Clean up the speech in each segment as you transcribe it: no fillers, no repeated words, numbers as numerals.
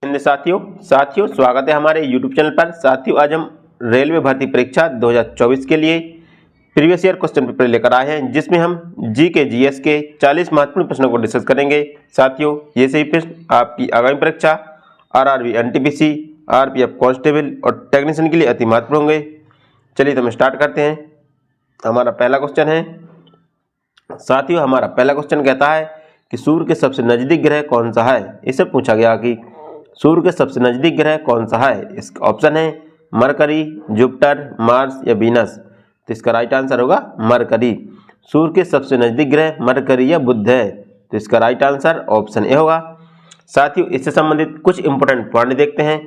हिंद साथियों स्वागत है हमारे YouTube चैनल पर। साथियों आज हम रेलवे भर्ती परीक्षा 2024 के लिए प्रीवियस ईयर क्वेश्चन पेपर लेकर आए हैं, जिसमें हम GS के 40 महत्वपूर्ण प्रश्नों को डिस्कस करेंगे। साथियों ये सही प्रश्न आपकी आगामी परीक्षा RRB NTPC RPF कांस्टेबल और टेक्नीशियन के लिए अति महत्वपूर्ण होंगे। चलिए तो हम स्टार्ट करते हैं। हमारा पहला क्वेश्चन है साथियों, हमारा पहला क्वेश्चन कहता है कि सूर्य के सबसे नजदीक ग्रह कौन सा है। इससे पूछा गया कि सूर्य के सबसे नजदीक ग्रह कौन सा है। इसका ऑप्शन है मरकरी, जुपिटर, मार्स या वीनस। तो इसका राइट आंसर होगा मरकरी। सूर्य के सबसे नजदीक ग्रह मरकरी या बुध है, तो इसका राइट आंसर ऑप्शन ए होगा। साथियों इससे संबंधित कुछ इंपोर्टेंट पॉइंट देखते हैं।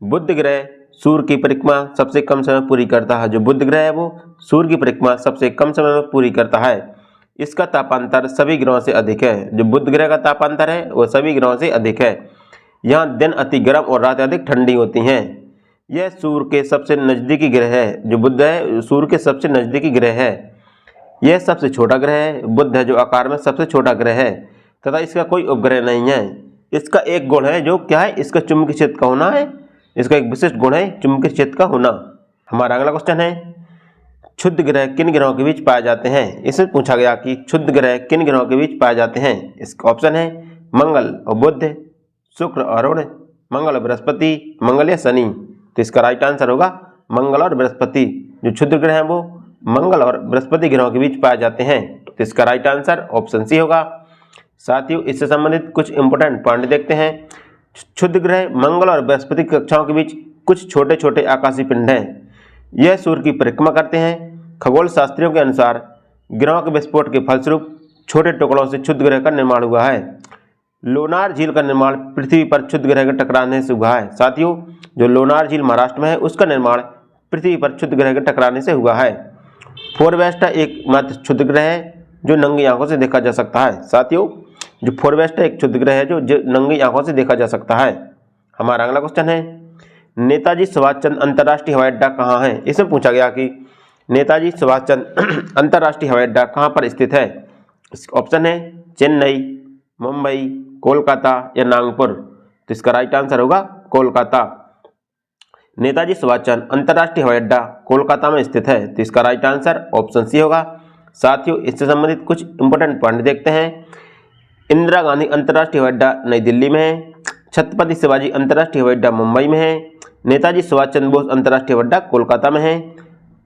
बुध ग्रह सूर्य की परिक्रमा सबसे कम समय पूरी करता है। जो बुध ग्रह है वो सूर्य की परिक्रमा सबसे कम समय में पूरी करता है। इसका तापांतर सभी ग्रहों से अधिक है। जो बुध ग्रह का तापांतर है वो सभी ग्रहों से अधिक है। यहाँ दिन अति गर्म और रात अधिक ठंडी होती हैं। यह सूर्य के सबसे नज़दीकी ग्रह है। जो बुध है सूर्य के सबसे नज़दीकी ग्रह है। यह सबसे छोटा ग्रह है। बुध है जो आकार में सबसे छोटा ग्रह है तथा इसका कोई उपग्रह नहीं है। इसका एक गुण है जो क्या है, इसका चुंबकीय क्षेत्र का होना है। इसका एक विशिष्ट गुण है चुंबकीय क्षेत्र का होना। हमारा अगला क्वेश्चन है क्षुद्र ग्रह किन ग्रहों के बीच पाए जाते हैं। इसमें पूछा गया कि क्षुद्र ग्रह किन ग्रहों के बीच पाए जाते हैं। इसका ऑप्शन है मंगल और बुध, शुक्र और अरुण, मंगल और बृहस्पति, मंगल या शनि। तो इसका राइट आंसर होगा मंगल और बृहस्पति। जो क्षुद्र ग्रह हैं वो मंगल और बृहस्पति ग्रहों के बीच पाए जाते हैं। तो इसका राइट आंसर ऑप्शन सी होगा। साथियों इससे संबंधित कुछ इंपोर्टेंट पॉइंट देखते हैं। क्षुद्र ग्रह मंगल और बृहस्पति की कक्षाओं के बीच कुछ छोटे छोटे आकाशीय पिंड हैं। यह सूर्य की परिक्रमा करते हैं। खगोल शास्त्रियों के अनुसार ग्रहों के विस्फोट के फलस्वरूप छोटे टुकड़ों से क्षुद्र ग्रह का निर्माण हुआ है। लोनार झील का निर्माण पृथ्वी पर क्षुद्र ग्रह के टकराने से हुआ है। साथियों जो लोनार झील महाराष्ट्र में है उसका निर्माण पृथ्वी पर क्षुद्र ग्रह के टकराने से हुआ है। फोरवेस्टा एकमात्र क्षुद्र ग्रह है जो नंगी आंखों से देखा जा सकता है। साथियों जो फोरवेस्टा एक क्षुद्र ग्रह है जो नंगी आंखों से देखा जा सकता है। हमारा अगला क्वेश्चन है नेताजी सुभाष चंद्र अंतर्राष्ट्रीय हवाई अड्डा कहाँ है। इसमें पूछा गया कि नेताजी सुभाष चंद्र अंतर्राष्ट्रीय हवाई अड्डा कहाँ पर स्थित है। इसका ऑप्शन है चेन्नई, मुंबई, कोलकाता या नागपुर। तो इसका राइट आंसर होगा कोलकाता। नेताजी सुभाष चंद्र अंतर्राष्ट्रीय हवाई अड्डा कोलकाता में स्थित है। तो इसका राइट आंसर ऑप्शन सी होगा। साथियों इससे संबंधित कुछ इंपोर्टेंट पॉइंट देखते हैं। इंदिरा गांधी अंतर्राष्ट्रीय हवाई अड्डा नई दिल्ली में है। छत्रपति शिवाजी अंतर्राष्ट्रीय हवाई अड्डा मुंबई में है। नेताजी सुभाष चंद्र बोस अंतर्राष्ट्रीय हवाई अड्डा कोलकाता में है।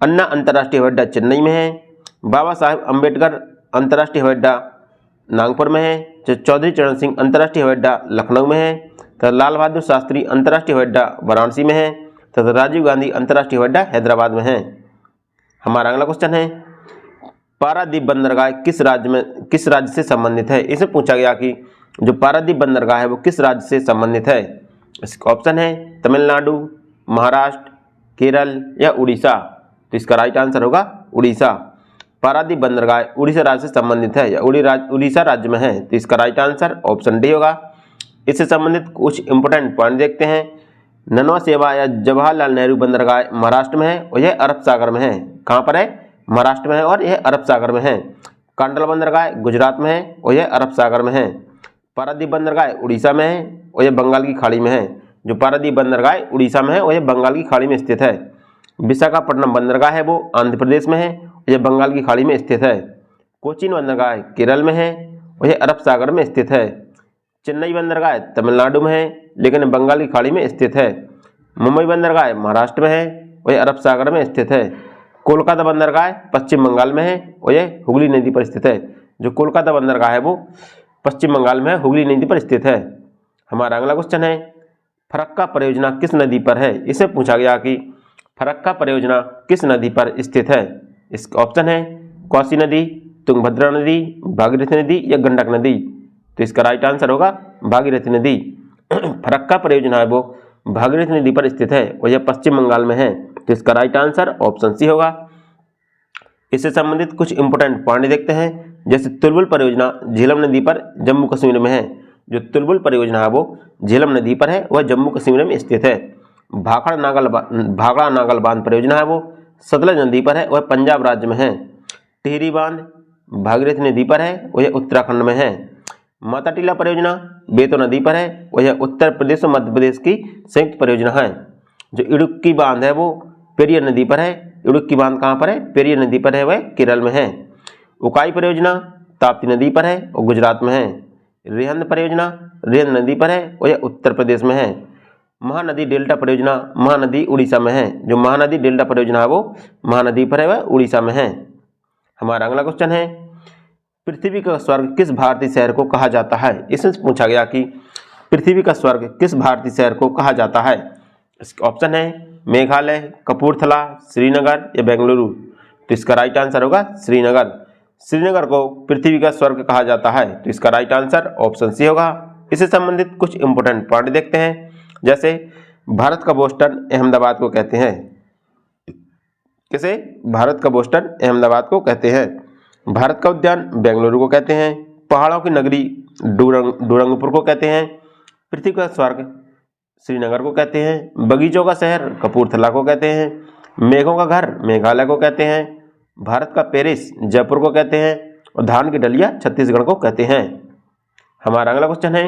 अन्ना अंतर्राष्ट्रीय हवाई अड्डा चेन्नई में है। बाबा साहेब अम्बेडकर अंतर्राष्ट्रीय हवाई अड्डा नागपुर में है। चौधरी चरण सिंह अंतर्राष्ट्रीय हवाई अड्डा लखनऊ में है। तथा लाल बहादुर शास्त्री अंतर्राष्ट्रीय हवाई अड्डा वाराणसी में है। तथा राजीव गांधी अंतर्राष्ट्रीय हवाई अड्डा हैदराबाद में है। हमारा अगला क्वेश्चन है पारादीप बंदरगाह किस राज्य से संबंधित है। इसे पूछा गया कि जो पारादीप बंदरगाह है वो किस राज्य से संबंधित है। इसका ऑप्शन है तमिलनाडु, महाराष्ट्र, केरल या उड़ीसा। तो इसका राइट आंसर होगा उड़ीसा। पारादीप बंदरगाह उड़ीसा राज्य से संबंधित है या उड़ीसा राज्य में है। तो इसका राइट आंसर ऑप्शन डी होगा। इससे संबंधित कुछ इंपोर्टेंट पॉइंट देखते हैं। ननवा सेवा या जवाहरलाल नेहरू बंदरगाह महाराष्ट्र में है और यह अरब सागर में है। कहाँ पर है? महाराष्ट्र में है और यह अरब सागर में है। कांडला बंदरगाह गुजरात में है और यह अरब सागर में है। पारादीप बंदरगाह उड़ीसा में है और यह बंगाल की खाड़ी में है। जो पारादीप बंदरगाह उड़ीसा में है और यह बंगाल की खाड़ी में स्थित है। विशाखापट्टनम बंदरगाह है वो आंध्र प्रदेश में है और यह बंगाल की खाड़ी में स्थित है। कोचीन बंदरगाह केरल में है और यह अरब सागर में स्थित है। चेन्नई बंदरगाह तमिलनाडु में है लेकिन बंगाल की खाड़ी में स्थित है। मुंबई बंदरगाह महाराष्ट्र में है और यह अरब सागर में स्थित है। कोलकाता बंदरगाह पश्चिम बंगाल में है और यह हुगली नदी पर स्थित है। जो कोलकाता बंदरगाह है वो पश्चिम बंगाल में हुगली नदी पर स्थित है। हमारा अगला क्वेश्चन है फरक्का परियोजना किस नदी पर है। इसे पूछा गया कि फरक्का परियोजना किस नदी पर स्थित है। इसका ऑप्शन है कोसी नदी, तुंगभद्रा नदी, भागीरथी नदी या गंडक नदी। तो इसका राइट आंसर होगा भागीरथी नदी। फरक्का परियोजना है वो भागीरथी नदी पर स्थित है और यह पश्चिम बंगाल में है। तो इसका राइट आंसर ऑप्शन सी होगा। इससे संबंधित कुछ इंपोर्टेंट पॉइंट देखते हैं। जैसे तुलबुल परियोजना झेलम नदी पर जम्मू कश्मीर में है। जो तुलबुल परियोजना है वो झेलम नदी पर है वह जम्मू कश्मीर में स्थित है। भाखड़ा नागल बांध परियोजना है वो सतलज नदी पर है वह पंजाब राज्य में है। टिहरी बांध भागीरथी नदी पर है वह उत्तराखंड में है। माता टीला परियोजना बेतो नदी पर है और यह उत्तर प्रदेश और मध्य प्रदेश की संयुक्त परियोजना है। जो इडुक्की बांध है वो पेरियर नदी पर है। इडुक्की बांध कहाँ पर है? पेरियर नदी पर है, वह केरल में है। उकाई परियोजना ताप्ती नदी पर है और गुजरात में है। रिहंद परियोजना रिहंद नदी पर है और यह उत्तर प्रदेश में है। महानदी डेल्टा परियोजना महानदी उड़ीसा में है। जो महानदी डेल्टा परियोजना है वो महानदी पर है, वह उड़ीसा में है। हमारा अगला क्वेश्चन है, पृथ्वी का स्वर्ग किस भारतीय शहर को कहा जाता है? इसमें पूछा गया कि पृथ्वी का स्वर्ग किस भारतीय शहर को कहा जाता है। इसका ऑप्शन है मेघालय, कपूरथला, श्रीनगर या बेंगलुरु। तो इसका राइट आंसर होगा श्रीनगर। श्रीनगर को पृथ्वी का स्वर्ग कहा जाता है। तो इसका राइट आंसर ऑप्शन सी होगा। इससे संबंधित कुछ इंपोर्टेंट पॉइंट देखते हैं। जैसे भारत का बोस्टन अहमदाबाद को कहते हैं। किसे? भारत का बोस्टन अहमदाबाद को कहते हैं। भारत का उद्यान बेंगलुरु को कहते हैं। पहाड़ों की नगरी डूरंगपुर को कहते हैं। पृथ्वी का स्वर्ग श्रीनगर को कहते हैं। बगीचों का शहर कपूरथला को कहते हैं। मेघों का घर मेघालय को कहते हैं। भारत का पेरिस जयपुर को कहते हैं और धान की डलिया छत्तीसगढ़ को कहते हैं। हमारा अगला क्वेश्चन है,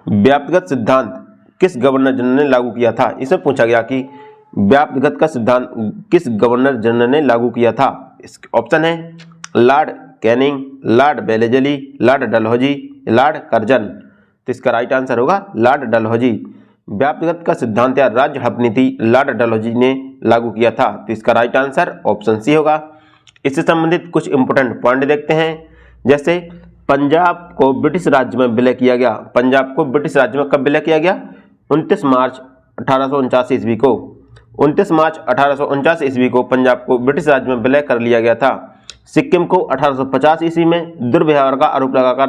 व्याप्तिगत सिद्धांत किस गवर्नर जनरल ने लागू किया था? इसमें पूछा गया कि व्याप्तिगत का सिद्धांत किस गवर्नर जनरल ने लागू किया था। इसके ऑप्शन है लॉर्ड कैनिंग, लॉर्ड बेलेजली, लॉर्ड डलहौजी, लॉर्ड कर्जन। तो इसका राइट आंसर होगा लॉर्ड डलहौजी। व्याप्तिगत का सिद्धांत या राज्य हब नीति लॉर्ड डलहौजी ने लागू किया था। तो इसका राइट आंसर ऑप्शन सी होगा। इससे संबंधित कुछ इंपोर्टेंट पॉइंट देखते हैं। जैसे पंजाब को ब्रिटिश राज्य में विलय किया गया। पंजाब को ब्रिटिश राज्य में कब विलय किया गया? 29 मार्च 1849 ईस्वी को। 29 मार्च 1849 ईस्वी को पंजाब को ब्रिटिश राज्य में विलय कर लिया गया था। सिक्किम को 1850 ईस्वी में दुर्व्यवहार का आरोप लगाकर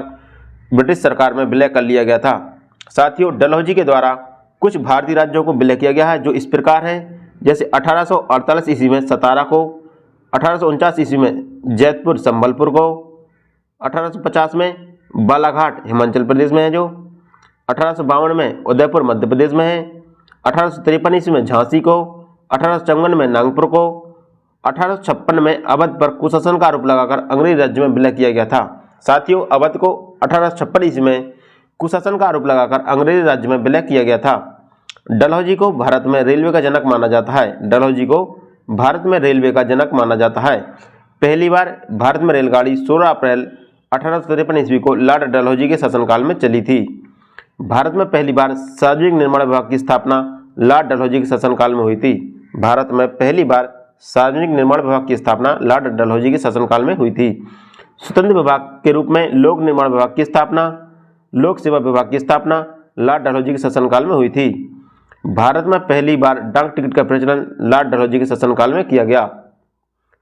ब्रिटिश सरकार में विलय कर लिया गया था। साथियों, डलहौजी के द्वारा कुछ भारतीय राज्यों को विलय किया गया है, जो इस प्रकार है। जैसे 1848 ईस्वी में सतारा को, 1849 ईस्वी में जैतपुर संबलपुर को, 1850 में बालाघाट हिमाचल प्रदेश में है, जो 1852 में उदयपुर मध्य प्रदेश में है, 1853 ईस्वी में झांसी को, 1854 में नागपुर को, 1856 में अवध पर कुशासन का आरोप लगाकर अंग्रेज राज्य में विलय किया गया था। साथियों, अवध को 1856 ईस्वी में कुशासन का आरोप लगाकर अंग्रेज राज्य में विलय किया गया था। डलहौजी को भारत में रेलवे का जनक माना जाता है। डलहौजी को भारत में रेलवे का जनक माना जाता है। पहली बार भारत में रेलगाड़ी 16 अप्रैल 1853 ईस्वी को लॉर्ड डलहौजी के शासनकाल में चली थी। भारत में पहली बार सार्वजनिक निर्माण विभाग की स्थापना लॉर्ड डलहौजी के शासनकाल में हुई थी। भारत में पहली बार सार्वजनिक निर्माण विभाग की स्थापना लॉर्ड डलहौजी के शासनकाल में हुई थी। स्वतंत्र विभाग के रूप में लोक निर्माण विभाग की स्थापना, लोक सेवा विभाग की स्थापना लॉर्ड डलहौजी के शासनकाल में हुई थी। भारत में पहली बार डाक टिकट का प्रचलन लॉर्ड डलहौजी के शासनकाल में किया गया।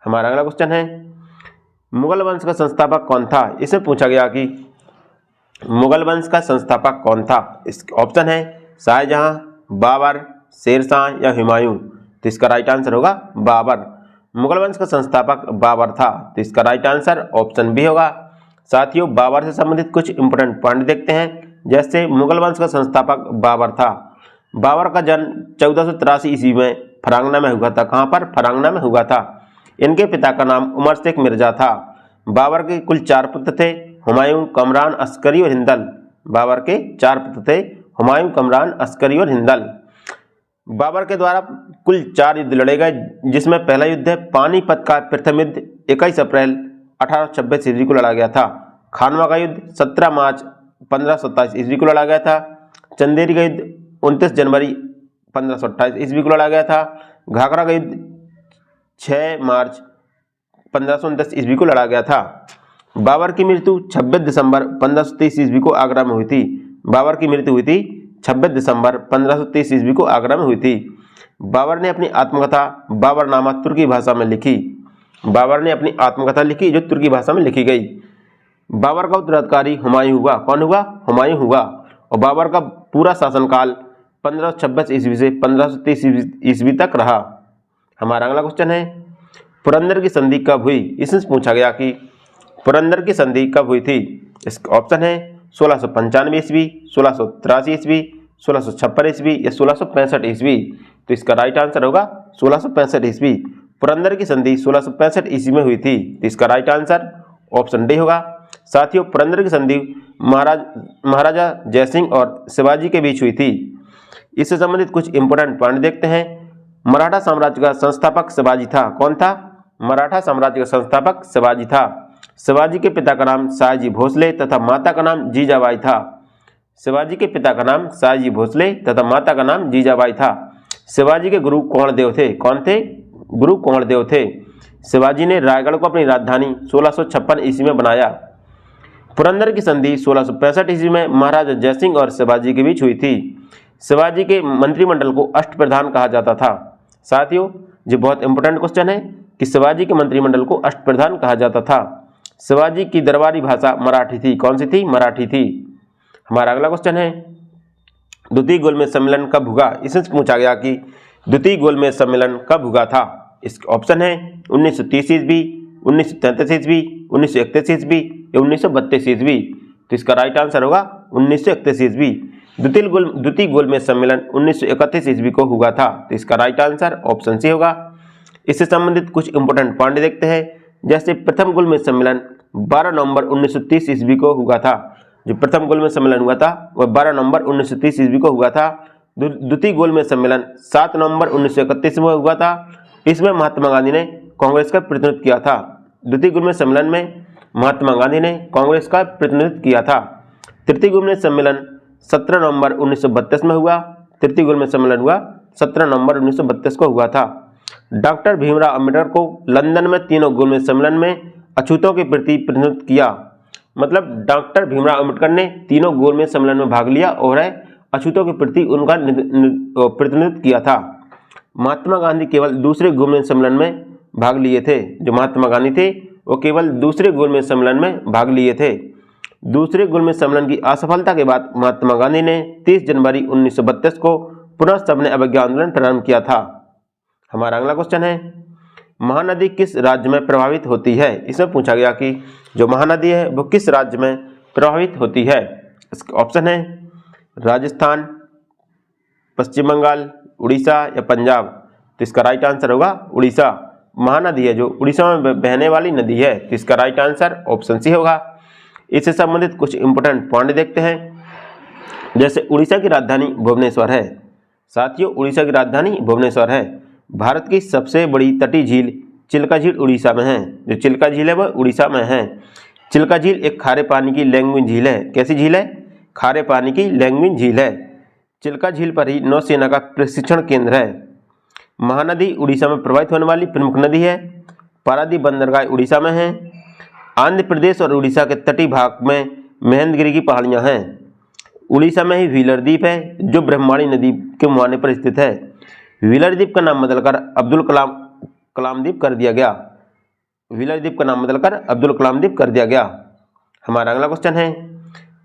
हमारा अगला क्वेश्चन है, मुगल वंश का संस्थापक कौन था? इसमें पूछा गया कि मुगल वंश का संस्थापक कौन था। इसके ऑप्शन है शाहजहां, बाबर, शेरशाह या हुमायूं। तो इसका राइट आंसर होगा बाबर। मुगल वंश का संस्थापक बाबर था। तो इसका राइट आंसर ऑप्शन बी होगा। साथियों, बाबर से संबंधित कुछ इंपोर्टेंट पॉइंट देखते हैं। जैसे मुगल वंश का संस्थापक बाबर था। बाबर का जन्म 1483 ईस्वी में फरांगना में हुआ था। कहाँ पर? फरांगना में हुआ था। इनके पिता का नाम उमर शेख मिर्जा था। बाबर के कुल 4 पुत्र थे, हुमायूं, कमरान, अस्करी और हिंदल। बाबर के 4 पुत्र थे, हुमायूं, कमरान, अस्करी और हिंदल। बाबर के द्वारा कुल 4 युद्ध लड़े गए, जिसमें पहला युद्ध है पानीपत का प्रथम युद्ध 21 अप्रैल 1826 ईस्वी को लड़ा गया था। खानवा का युद्ध 17 मार्च 1527 ईस्वी को लड़ा गया था। चंदेरी का युद्ध 29 जनवरी 1528 ईस्वी को लड़ा गया था। घाघरा का युद्ध 6 मार्च 1529 ईस्वी को लड़ा गया था। बाबर की मृत्यु 26 दिसंबर 1530 ईस्वी को आगरा में हुई थी। बाबर की मृत्यु हुई थी 26 दिसंबर 1530 ईस्वी को आगरा में हुई थी। बाबर ने अपनी आत्मकथा बाबरनामा तुर्की भाषा में लिखी। बाबर ने अपनी आत्मकथा लिखी जो तुर्की भाषा में लिखी गई। बाबर का उत्तराधिकारी हुमायूं हुआ। कौन हुआ? हुमायूं हुआ। और बाबर का पूरा शासनकाल 1526 ईस्वी से 1530 ईस्वी तक रहा। हमारा अगला क्वेश्चन है, पुरंदर की संधि कब हुई? इसमें पूछा गया कि पुरंदर की संधि कब हुई थी। इसका ऑप्शन है 1695 ईस्वी, 1683 ईस्वी, 1656 ईस्वी या 1665 ईस्वी। तो इसका राइट आंसर होगा 1665 ईस्वी। पुरंदर की संधि 1665 ईस्वी में हुई थी। तो इसका राइट आंसर ऑप्शन डी होगा। साथियों, पुरंदर की संधि महाराजा जयसिंह और शिवाजी के बीच हुई थी। इससे संबंधित कुछ इंपोर्टेंट पॉइंट देखते हैं। मराठा साम्राज्य का संस्थापक शिवाजी था। कौन था? मराठा साम्राज्य का संस्थापक शिवाजी था। शिवाजी के पिता का नाम सयाजी भोसले तथा माता का नाम जीजाबाई था। शिवाजी के पिता का नाम सयाजी भोसले तथा माता का नाम जीजाबाई था। शिवाजी के गुरु कोणदेव थे। कौन थे? गुरु कोणदेव थे। शिवाजी ने रायगढ़ को अपनी राजधानी 1656 ईस्वी में बनाया। पुरंदर की संधि 1665 ईस्वी में महाराजा जयसिंह और शिवाजी के बीच हुई थी। शिवाजी के मंत्रिमंडल को अष्टप्रधान कहा जाता था। साथियों, ये बहुत इंपॉर्टेंट क्वेश्चन है कि शिवाजी के मंत्रिमंडल को अष्टप्रधान कहा जाता था। शिवाजी की दरबारी भाषा मराठी थी। कौन सी थी? मराठी थी। हमारा अगला क्वेश्चन है, द्वितीय गोलमेज सम्मेलन कब हुआ? इसमें पूछा गया कि द्वितीय गोलमेज सम्मेलन कब हुआ था। इसके ऑप्शन है 1930 ईस्वी, 1933 ईस्वी, 1931 ईस्वी या 1932 ईस्वी। तो इसका राइट आंसर होगा 1931 ईस्वी। द्वितीय गोलमेज सम्मेलन 1931 ईस्वी को हुआ था। तो इसका राइट आंसर ऑप्शन सी होगा। इससे संबंधित कुछ इंपोर्टेंट पॉइंट देखते हैं। जैसे प्रथम गोलमेज सम्मेलन 12 नवंबर 1930 ईस्वी को हुआ था। जो प्रथम गोलमेज सम्मेलन हुआ था वह 12 नवंबर 1930 ईस्वी को हुआ था। द्वितीय गोलमेज सम्मेलन 7 नवंबर 1931 में हुआ था। इसमें महात्मा गांधी ने कांग्रेस का प्रतिनिधित्व किया था। द्वितीय गोलमेज सम्मेलन में महात्मा गांधी ने कांग्रेस का प्रतिनिधित्व किया था। तृतीय गोलमेज सम्मेलन 17 नवंबर 1932 में हुआ। तृतीय गोलमेज सम्मेलन हुआ 17 नवंबर 1932 को हुआ था। डॉक्टर भीमराव अंबेडकर को लंदन में तीनों गोलमेज सम्मेलन में अछूतों के प्रति प्रतिनिधित्व किया। मतलब डॉक्टर भीमराव अंबेडकर ने तीनों गोलमेज सम्मेलन में भाग लिया और अछूतों के प्रति उनका प्रतिनिधित्व किया था। महात्मा गांधी केवल दूसरे गोलमेज सम्मेलन में भाग लिए थे। जो महात्मा गांधी थे वो केवल दूसरे गोलमेज सम्मेलन में भाग लिए थे। दूसरे गोलमेज सम्मेलन की असफलता के बाद महात्मा गांधी ने 30 जनवरी 1932 को पुनः सविनय अवज्ञा आंदोलन प्रारंभ किया था। हमारा अगला क्वेश्चन है, महानदी किस राज्य में प्रभावित होती है? इसमें पूछा गया कि जो महानदी है वो किस राज्य में प्रभावित होती है। इसके ऑप्शन है राजस्थान, पश्चिम बंगाल, उड़ीसा या पंजाब। तो इसका राइट आंसर होगा उड़ीसा। महानदी है जो उड़ीसा में बहने वाली नदी है। तो इसका राइट आंसर ऑप्शन सी होगा। इससे संबंधित कुछ इंपोर्टेंट पॉइंट देखते हैं। जैसे उड़ीसा की राजधानी भुवनेश्वर है। साथियों, उड़ीसा की राजधानी भुवनेश्वर है। भारत की सबसे बड़ी तटीय झील चिल्का झील उड़ीसा में है। जो चिल्का झील है वह उड़ीसा में है। चिल्का झील एक खारे पानी की लैंग्विन झील है। कैसी झील है? खारे पानी की लैंग्विन झील है। चिल्का झील पर ही नौसेना का प्रशिक्षण केंद्र है। महानदी उड़ीसा में प्रवाहित होने वाली प्रमुख नदी है। पारादीप बंदरगाह उड़ीसा में है। आंध्र प्रदेश और उड़ीसा के तटीय भाग में महेंद्रगिरी की पहाड़ियां हैं। उड़ीसा में ही व्हीलर द्वीप है जो ब्रह्मणी नदी के मुहाने पर स्थित है। व्हीलर द्वीप का नाम बदलकर अब्दुल कलाम द्वीप कर दिया गया। व्हीलर द्वीप का नाम बदलकर अब्दुल कलाम द्वीप कर दिया गया। हमारा अगला क्वेश्चन है,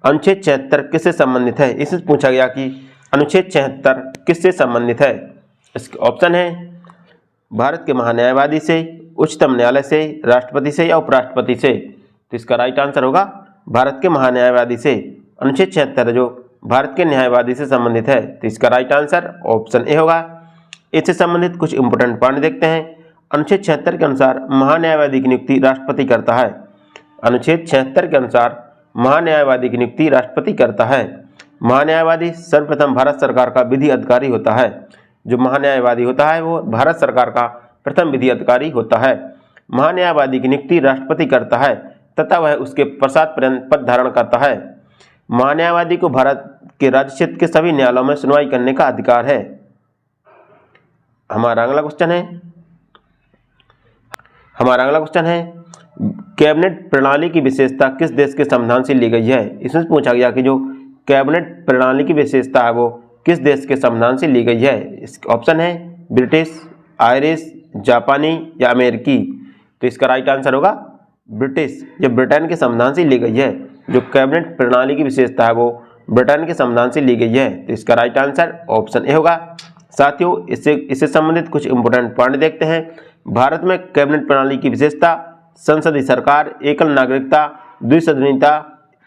अनुच्छेद 76 किससे संबंधित है? इससे पूछा गया कि अनुच्छेद 76 किससे संबंधित है। इसके ऑप्शन है भारत के महान्यायवादी से, उच्चतम न्यायालय से, राष्ट्रपति से या उपराष्ट्रपति से। तो इसका राइट आंसर होगा भारत के महान्यायवादी से। अनुच्छेद 76 जो भारत के न्यायवादी से संबंधित है। तो इसका राइट आंसर ऑप्शन ए होगा। इससे संबंधित कुछ इंपोर्टेंट पॉइंट देखते हैं। अनुच्छेद 76 के अनुसार महान्यायवादी की नियुक्ति राष्ट्रपति करता है। अनुच्छेद 76 के अनुसार महान्यायवादी की नियुक्ति राष्ट्रपति करता है। महान्यायवादी सर्वप्रथम भारत सरकार का विधि अधिकारी होता है। जो महान्यायवादी होता है वो भारत सरकार का प्रथम विधि अधिकारी होता है। महान्यायवादी की नियुक्ति राष्ट्रपति करता है तथा वह उसके पश्चात पर्यंत पद धारण करता है। महान्यायवादी को भारत के राज्य क्षेत्र के सभी न्यायालयों में सुनवाई करने का अधिकार है। हमारा अगला क्वेश्चन है कैबिनेट प्रणाली की विशेषता किस देश के संविधान से ली गई है। इसमें पूछा गया कि जो कैबिनेट प्रणाली की विशेषता है वो किस देश के संविधान से ली गई है। इसका ऑप्शन है ब्रिटिश, आयरिश, जापानी या अमेरिकी। तो इसका राइट आंसर होगा ब्रिटिश। ये ब्रिटेन के संविधान से ली गई है। जो कैबिनेट प्रणाली की विशेषता है वो ब्रिटेन के संविधान से ली गई है। तो इसका राइट आंसर ऑप्शन ए होगा। साथियों, इससे संबंधित कुछ इंपोर्टेंट पॉइंट देखते हैं। भारत में कैबिनेट प्रणाली की विशेषता संसदीय सरकार, एकल नागरिकता, द्विसदनीयता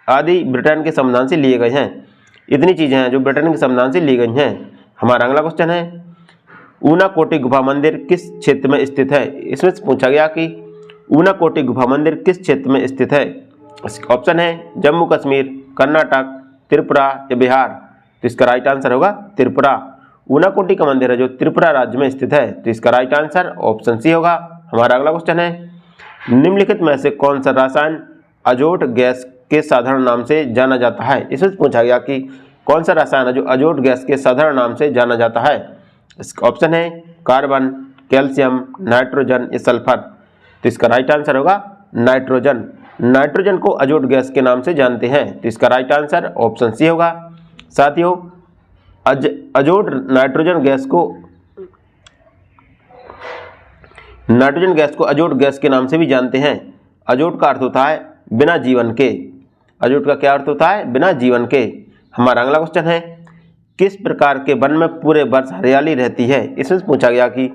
आदि ब्रिटेन के संविधान से लिए गए हैं। इतनी चीजें हैं जो ब्रिटेन के संविधान से ली गई हैं। हमारा अगला क्वेश्चन है ऊनाकोटी गुफा मंदिर किस क्षेत्र में स्थित है। इसमें पूछा गया कि ऊनाकोटी गुफा मंदिर किस क्षेत्र में स्थित है। इसका ऑप्शन है जम्मू कश्मीर, कर्नाटक, त्रिपुरा या बिहार। तो इसका राइट आंसर होगा त्रिपुरा। ऊनाकोटी का मंदिर है जो त्रिपुरा राज्य में स्थित है। तो इसका राइट आंसर ऑप्शन सी होगा। हमारा अगला क्वेश्चन है निम्नलिखित में से कौन सा रसायन अजोट गैस के साधारण नाम से जाना जाता है। इसमें पूछा गया कि कौन सा रसायन है जो अजोट गैस के साधारण नाम से जाना जाता है। इसका ऑप्शन है कार्बन, कैल्शियम, नाइट्रोजन या सल्फर। तो इसका राइट आंसर होगा नाइट्रोजन। नाइट्रोजन को अजोट गैस के नाम से जानते हैं। तो इसका राइट आंसर ऑप्शन सी होगा। साथियों अजोट नाइट्रोजन गैस को अजोट गैस के नाम से भी जानते हैं। अजोट का अर्थ होता है बिना जीवन के। अजोट का क्या अर्थ होता है? बिना जीवन के। हमारा अगला क्वेश्चन है किस प्रकार के वन में पूरे वर्ष हरियाली रहती है। इसमें पूछा गया कि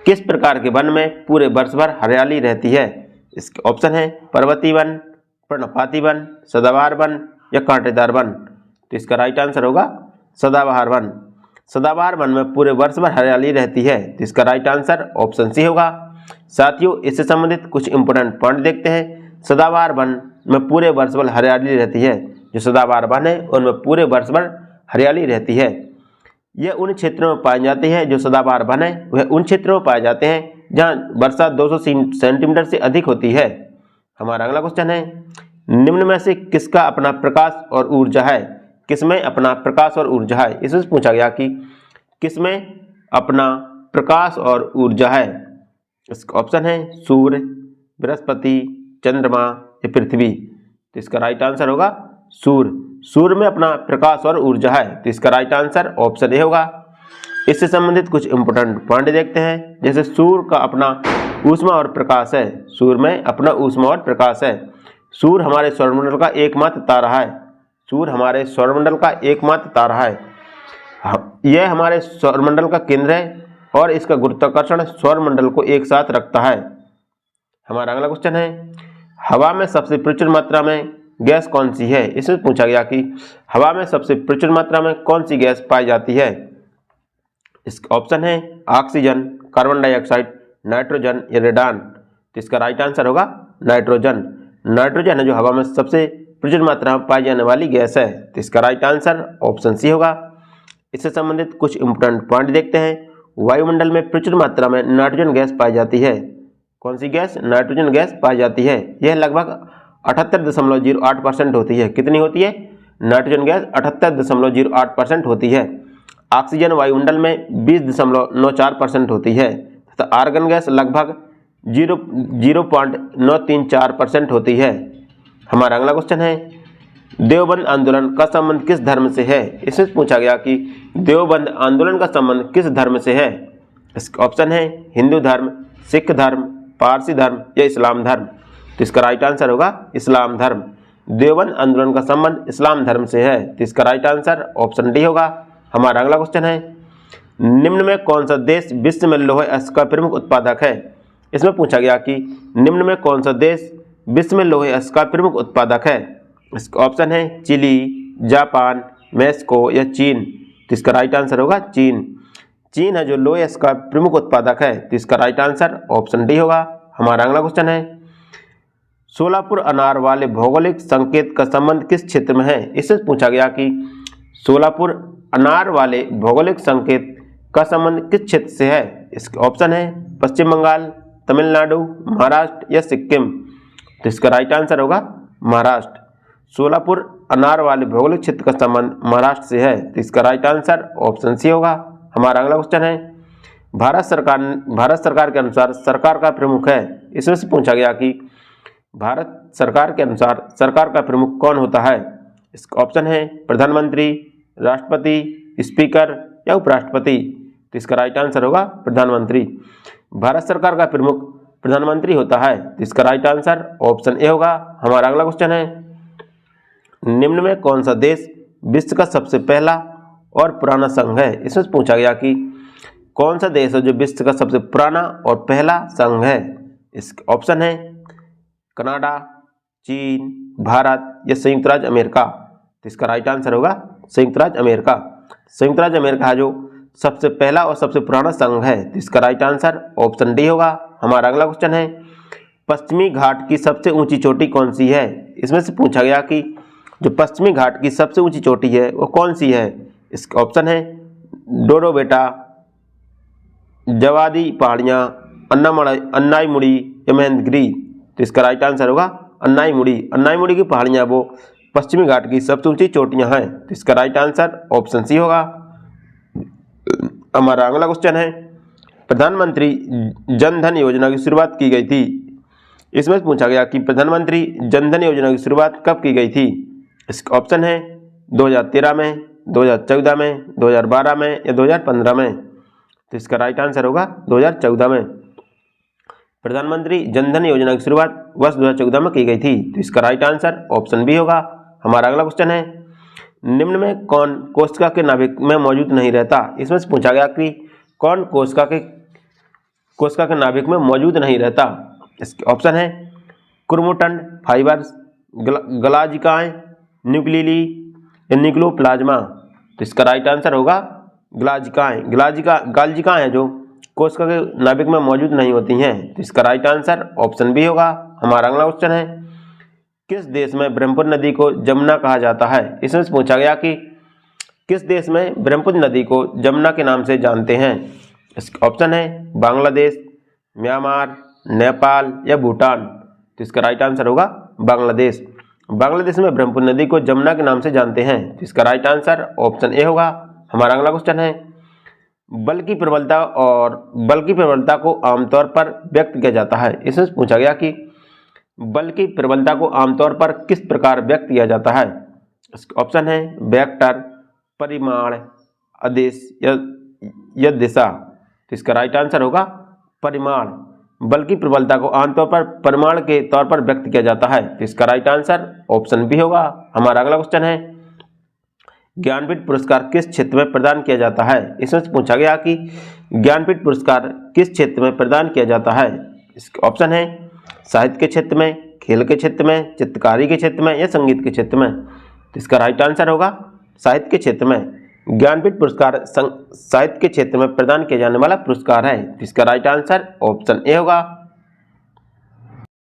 किस प्रकार के वन में पूरे वर्ष भर हरियाली रहती है। इसके ऑप्शन है पर्वतीय वन, पर्णपाती वन, सदाबहार वन या कांटेदार वन। तो इसका राइट आंसर होगा सदाबहार वन। सदाबहार वन में पूरे वर्ष भर हरियाली रहती है। तो इसका राइट आंसर ऑप्शन सी होगा। साथियों इससे संबंधित कुछ इंपोर्टेंट पॉइंट देखते हैं। सदाबहार वन में पूरे वर्ष भर हरियाली रहती है। जो सदाबहार वन है उनमें पूरे वर्ष भर हरियाली रहती है। यह उन क्षेत्रों में पाए जाते हैं जो सदाबहार वन है वह उन क्षेत्रों में पाए जाते हैं जहाँ वर्षा 200 सेंटीमीटर से अधिक होती है। हमारा अगला क्वेश्चन है निम्न में से किसका अपना प्रकाश और ऊर्जा है। किसमें अपना प्रकाश और ऊर्जा है। इसमें पूछा गया कि किसमें अपना प्रकाश और ऊर्जा है। इसका ऑप्शन है सूर्य, बृहस्पति, चंद्रमा या पृथ्वी। तो इसका राइट आंसर होगा सूर्य। सूर्य में अपना प्रकाश और ऊर्जा है। तो इसका राइट आंसर ऑप्शन ए होगा। इससे संबंधित कुछ इंपोर्टेंट पॉइंट देखते हैं। जैसे सूर्य का अपना ऊष्मा और प्रकाश है। सूर्य में अपना ऊष्मा और प्रकाश है। सूर्य हमारे सौरमंडल का एकमात्र तारा है। सूर्य हमारे सौरमंडल का एकमात्र तारा है। यह हमारे सौरमंडल का केंद्र है और इसका गुरुत्वाकर्षण सौरमंडल को एक साथ रखता है। हमारा अगला क्वेश्चन है हवा में सबसे प्रचुर मात्रा में गैस कौन सी है। इसमें पूछा गया कि हवा में सबसे प्रचुर मात्रा में कौन सी गैस पाई जाती है। इसका ऑप्शन है ऑक्सीजन, कार्बन डाइऑक्साइड, नाइट्रोजन या रेडान। तो इसका राइट आंसर होगा नाइट्रोजन। नाइट्रोजन है जो हवा में सबसे प्रचुर मात्रा में पाई जाने वाली गैस है। तो इसका राइट आंसर ऑप्शन सी होगा। इससे संबंधित कुछ इंपोर्टेंट पॉइंट देखते हैं। वायुमंडल में प्रचुर मात्रा में नाइट्रोजन गैस पाई जाती है। कौन सी गैस? नाइट्रोजन गैस पाई जाती है। यह लगभग 78.08% होती है। कितनी होती है? नाइट्रोजन गैस 78.08% होती है। ऑक्सीजन वायुमंडल में 20.94% होती है तथा आर्गन गैस लगभग 0.934% होती है। हमारा अगला क्वेश्चन है देवबंद आंदोलन का संबंध किस धर्म से है। इसमें पूछा गया कि देवबंद आंदोलन का संबंध किस धर्म से है। इसका ऑप्शन है हिंदू धर्म, सिख धर्म, पारसी धर्म या इस्लाम धर्म। तो इसका राइट आंसर होगा इस्लाम धर्म। देवबंद आंदोलन का संबंध इस्लाम धर्म से है। तो इसका राइट आंसर ऑप्शन डी होगा। हमारा अगला क्वेश्चन है निम्न में कौन सा देश विश्व में लौह अयस्क का प्रमुख उत्पादक है। इसमें पूछा गया कि निम्न में कौन सा देश विश्व में लौह अयस्क का प्रमुख उत्पादक है। इसका ऑप्शन है चिली, जापान, मेक्सिको या चीन। तो इसका राइट आंसर होगा चीन। चीन है जो लौह अयस्क का प्रमुख उत्पादक है। तो इसका राइट आंसर ऑप्शन डी होगा। हमारा अगला क्वेश्चन है सोलापुर अनार वाले भौगोलिक संकेत का संबंध किस क्षेत्र में है। इससे पूछा गया कि सोलापुर अनार वाले भौगोलिक संकेत का संबंध किस क्षेत्र से है। इसका ऑप्शन है पश्चिम बंगाल, तमिलनाडु, महाराष्ट्र या सिक्किम। तो इसका राइट आंसर होगा महाराष्ट्र। सोलापुर अनार वाले भौगोलिक क्षेत्र का संबंध महाराष्ट्र से है। तो इसका राइट आंसर ऑप्शन सी होगा। हमारा अगला क्वेश्चन है भारत सरकार के अनुसार सरकार का प्रमुख है। इसमें से पूछा गया कि भारत सरकार के अनुसार सरकार का प्रमुख कौन होता है। इसका ऑप्शन है प्रधानमंत्री, राष्ट्रपति, स्पीकर या उपराष्ट्रपति। तो इसका राइट आंसर होगा प्रधानमंत्री। भारत सरकार का प्रमुख प्रधानमंत्री होता है। तो इसका राइट आंसर ऑप्शन ए होगा। हमारा अगला क्वेश्चन है निम्न में कौन सा देश विश्व का सबसे पहला और पुराना संघ है। इसमें पूछा गया कि कौन सा देश है जो विश्व का सबसे पुराना और पहला संघ है। इसका ऑप्शन है कनाडा, चीन, भारत या संयुक्त राज्य अमेरिका। तो इसका राइट आंसर होगा संयुक्त राज्य अमेरिका। संयुक्त राज्य अमेरिका जो सबसे पहला और सबसे पुराना संघ है। तो इसका राइट आंसर ऑप्शन डी होगा। हमारा अगला क्वेश्चन है पश्चिमी घाट की सबसे ऊंची चोटी कौन सी है। इसमें से पूछा गया कि जो पश्चिमी घाट की सबसे ऊंची चोटी है वो कौन सी है। इसका ऑप्शन है डोडोबेटा, जवादी पहाड़ियाँ, अन्नाईमुड़ी या महेंद्रगिरी। तो इसका राइट आंसर होगा अन्नाईमुड़ी। अन्नाईमुड़ी की पहाड़ियाँ वो पश्चिमी घाट की सबसे ऊंची चोटियाँ हैं। तो इसका राइट आंसर ऑप्शन सी होगा। हमारा अगला क्वेश्चन है, प्रधानमंत्री जन धन योजना की शुरुआत की गई थी। इसमें पूछा गया कि प्रधानमंत्री जन धन योजना की शुरुआत कब की गई थी। इसका ऑप्शन है 2013 में, 2014 में, 2012 में या 2015 में। तो इसका राइट आंसर होगा 2014 में। प्रधानमंत्री जन धन योजना की शुरुआत वर्ष 2014 में की गई थी। तो इसका राइट आंसर ऑप्शन बी होगा। हमारा अगला क्वेश्चन है, निम्न में कौन कोशिका के नाभिक में मौजूद नहीं रहता। इसमें से पूछा गया कि कौन कोशिका के नाभिक में मौजूद नहीं रहता। इसके ऑप्शन है क्रोमोटन फाइबर्स, गलाजिकाएं, न्यूक्लियली या न्यूक्लियोप्लाज्मा। तो इसका राइट आंसर होगा गलाजिकाएं। गाल्जिकाएं हैं जो कोशिका के नाभिक में मौजूद नहीं होती हैं। तो इसका राइट आंसर ऑप्शन बी होगा। हमारा अगला क्वेश्चन है, किस देश में ब्रह्मपुत्र नदी को जमुना कहा जाता है। इसमें से पूछा गया कि किस देश में ब्रह्मपुत्र नदी को जमुना के नाम से जानते हैं। इसका ऑप्शन है बांग्लादेश, म्यांमार, नेपाल या भूटान। तो इसका राइट आंसर होगा बांग्लादेश। बांग्लादेश में ब्रह्मपुत्र नदी को जमुना के नाम से जानते हैं। तो इसका राइट आंसर ऑप्शन ए होगा। हमारा अगला क्वेश्चन है, बल की प्रबलता को आमतौर पर व्यक्त किया जाता है। इसमें पूछा गया कि बल की प्रबलता को आमतौर पर किस प्रकार व्यक्त किया जाता है। इसका ऑप्शन है वेक्टर, परिमाण, अदिश या दिशा। तो इसका राइट आंसर होगा परिमाण। बल की प्रबलता को आमतौर पर परिमाण के तौर पर व्यक्त किया जाता है। तो इसका राइट आंसर ऑप्शन बी होगा। हमारा अगला क्वेश्चन है, ज्ञानपीठ पुरस्कार किस क्षेत्र में प्रदान किया जाता है। इसमें से पूछा गया कि ज्ञानपीठ पुरस्कार किस क्षेत्र में प्रदान किया जाता है। इसका ऑप्शन है साहित्य के क्षेत्र में, खेल के क्षेत्र में, चित्रकारी के क्षेत्र में या संगीत के क्षेत्र में। तो इसका राइट आंसर होगा साहित्य के क्षेत्र में। ज्ञानपीठ पुरस्कार साहित्य के क्षेत्र में प्रदान किया जाने वाला पुरस्कार है। तो इसका राइट आंसर ऑप्शन ए होगा।